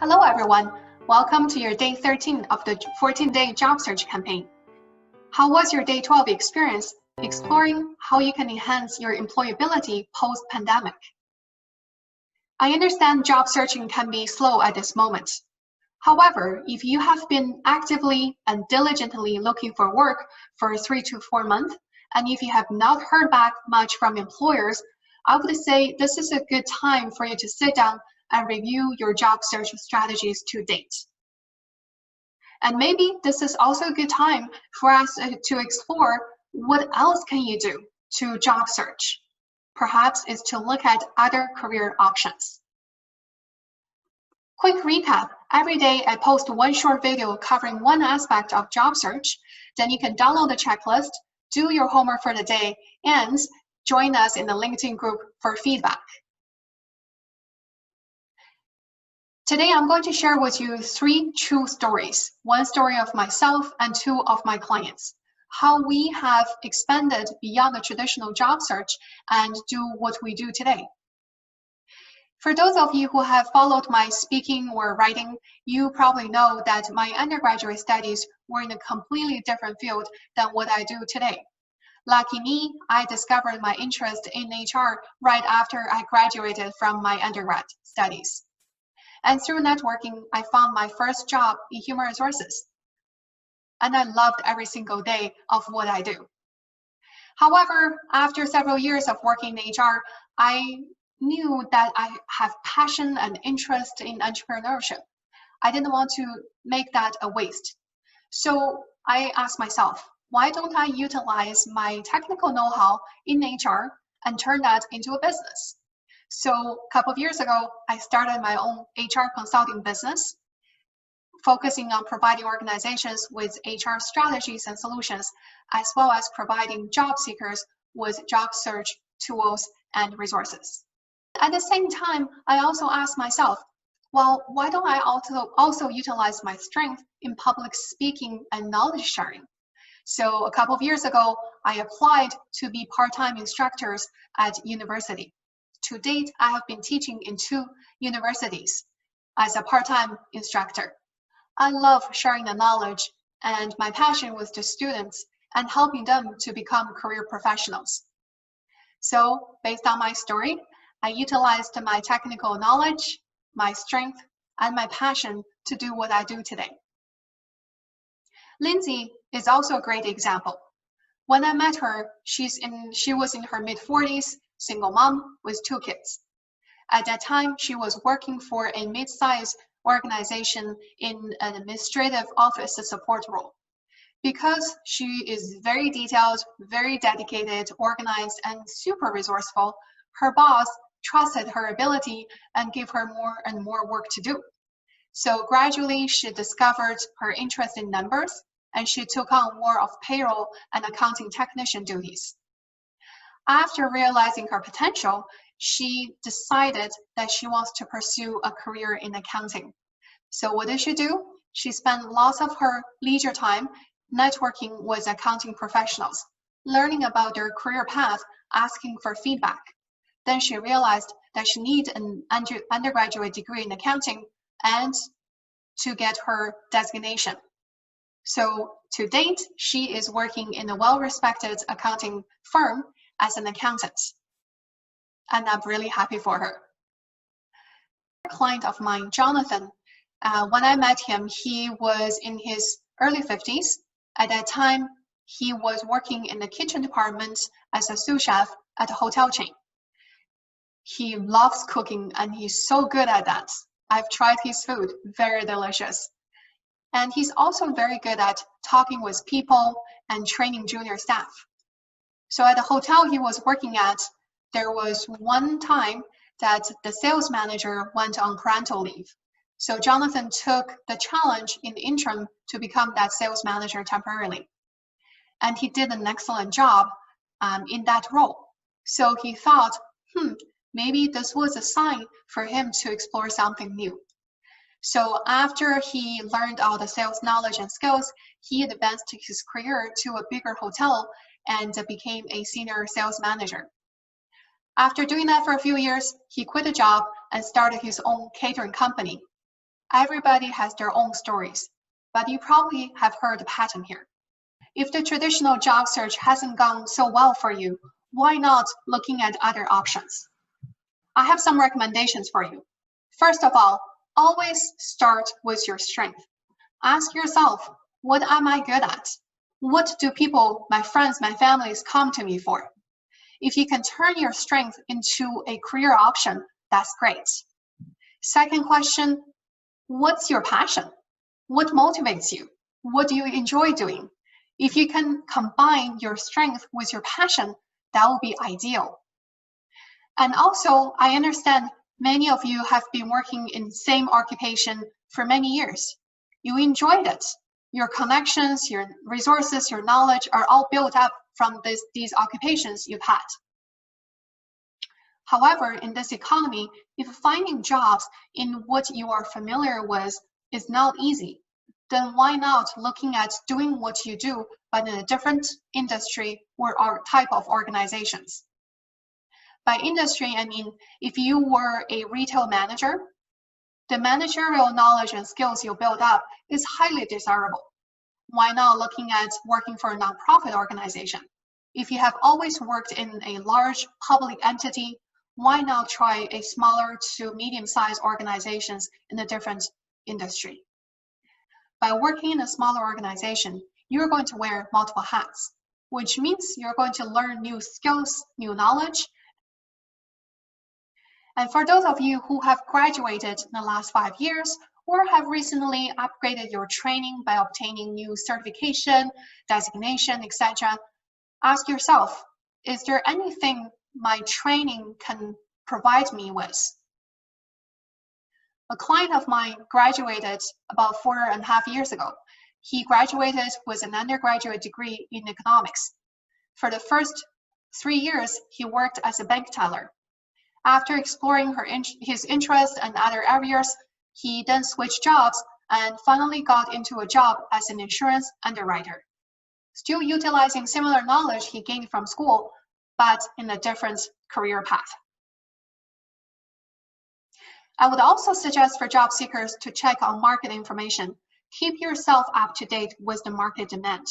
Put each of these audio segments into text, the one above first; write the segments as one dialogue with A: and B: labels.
A: Hello everyone, welcome to your day 13 of the 14-day job search campaign. How was your day 12 experience exploring how you can enhance your employability post-pandemic? I understand job searching can be slow at this moment. However, if you have been actively and diligently looking for work for 3 to 4 months, and if you have not heard back much from employers, I would say this is a good time for you to sit down and review your job search strategies to date. And maybe this is also a good time for us to explore what else can you do to job search. Perhaps is to look at other career options. Quick recap, every day I post one short video covering one aspect of job search. Then you can download the checklist, do your homework for the day, and join us in the LinkedIn group for feedback. Today, I'm going to share with you 3 true stories, one story of myself and 2 of my clients, how we have expanded beyond the traditional job search and do what we do today. For those of you who have followed my speaking or writing, you probably know that my undergraduate studies were in a completely different field than what I do today. Lucky me, I discovered my interest in HR right after I graduated from my undergrad studies. And through networking, I found my first job in human resources. And I loved every single day of what I do. However, after several years of working in HR, I knew that I have passion and interest in entrepreneurship. I didn't want to make that a waste. So I asked myself, why don't I utilize my technical know-how in HR and turn that into a business? So a couple of years ago, I started my own HR consulting business, focusing on providing organizations with HR strategies and solutions, as well as providing job seekers with job search tools and resources. At the same time, I also asked myself, well, why don't I also utilize my strength in public speaking and knowledge sharing? So a couple of years ago, I applied to be part-time instructors at university. To date, I have been teaching in 2 universities as a part-time instructor. I love sharing the knowledge and my passion with the students and helping them to become career professionals. So based on my story, I utilized my technical knowledge, my strength, and my passion to do what I do today. Lindsay is also a great example. When I met her, she was in her mid-40s, single mom with 2 kids. At that time, she was working for a mid-sized organization in an administrative office support role. Because she is very detailed, very dedicated, organized, and super resourceful, her boss trusted her ability and gave her more and more work to do. So gradually, she discovered her interest in numbers, and she took on more of payroll and accounting technician duties. After realizing her potential, she decided that she wants to pursue a career in accounting. So what did she do? She spent lots of her leisure time networking with accounting professionals, learning about their career path, asking for feedback. Then she realized that she needed an undergraduate degree in accounting and to get her designation. So to date, she is working in a well-respected accounting firm as an accountant. And I'm really happy for her. A client of mine, Jonathan, when I met him, he was in his early 50s. At that time, he was working in the kitchen department as a sous chef at a hotel chain. He loves cooking and he's so good at that. I've tried his food, very delicious. And he's also very good at talking with people and training junior staff. So at the hotel he was working at, there was one time that the sales manager went on parental leave. So Jonathan took the challenge in the interim to become that sales manager temporarily. And he did an excellent job in that role. So he thought, maybe this was a sign for him to explore something new. So after he learned all the sales knowledge and skills, he advanced his career to a bigger hotel and became a senior sales manager. After doing that for a few years, he quit the job and started his own catering company. Everybody has their own stories, but you probably have heard the pattern here. If the traditional job search hasn't gone so well for you, why not looking at other options? I have some recommendations for you. First of all, always start with your strength. Ask yourself, what am I good at? What do people, my friends, my families come to me for? If you can turn your strength into a career option, that's great. Second question, what's your passion? What motivates you? What do you enjoy doing? If you can combine your strength with your passion, that would be ideal. And also, I understand many of you have been working in the same occupation for many years. You enjoyed it. Your connections, your resources, your knowledge are all built up from these occupations you've had. However, in this economy, if finding jobs in what you are familiar with is not easy, then why not looking at doing what you do, but in a different industry or type of organizations? By industry, I mean, if you were a retail manager, the managerial knowledge and skills you build up is highly desirable. Why not looking at working for a nonprofit organization? If you have always worked in a large public entity, why not try a smaller to medium-sized organizations in a different industry? By working in a smaller organization, you're going to wear multiple hats, which means you're going to learn new skills, new knowledge. And for those of you who have graduated in the last 5 years or have recently upgraded your training by obtaining new certification, designation, etc., ask yourself, is there anything my training can provide me with? A client of mine graduated about 4.5 years ago. He graduated with an undergraduate degree in economics. For the first 3 years, he worked as a bank teller. After exploring his interests and other areas, he then switched jobs and finally got into a job as an insurance underwriter, still utilizing similar knowledge he gained from school, but in a different career path. I would also suggest for job seekers to check on market information. Keep yourself up to date with the market demand.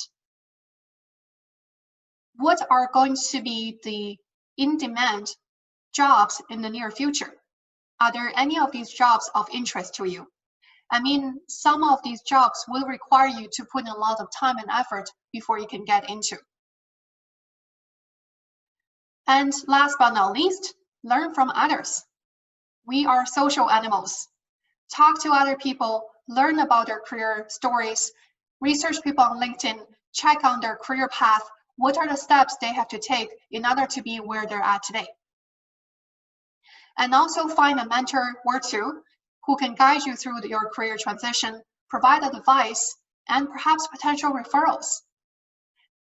A: What are going to be the in-demand jobs in the near future? Are there any of these jobs of interest to you? I mean, some of these jobs will require you to put in a lot of time and effort before you can get into. And last but not least, learn from others. We are social animals. Talk to other people, learn about their career stories, research people on LinkedIn, check on their career path, what are the steps they have to take in order to be where they're at today. And also find a mentor or two who can guide you through your career transition, provide advice, and perhaps potential referrals.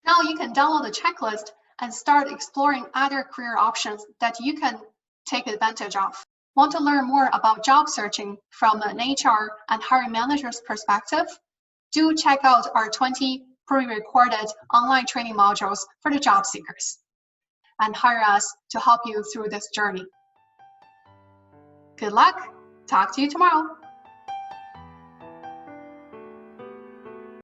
A: Now you can download the checklist and start exploring other career options that you can take advantage of. Want to learn more about job searching from an HR and hiring manager's perspective? Do check out our 20 pre-recorded online training modules for the job seekers and hire us to help you through this journey. Good luck. Talk to you tomorrow.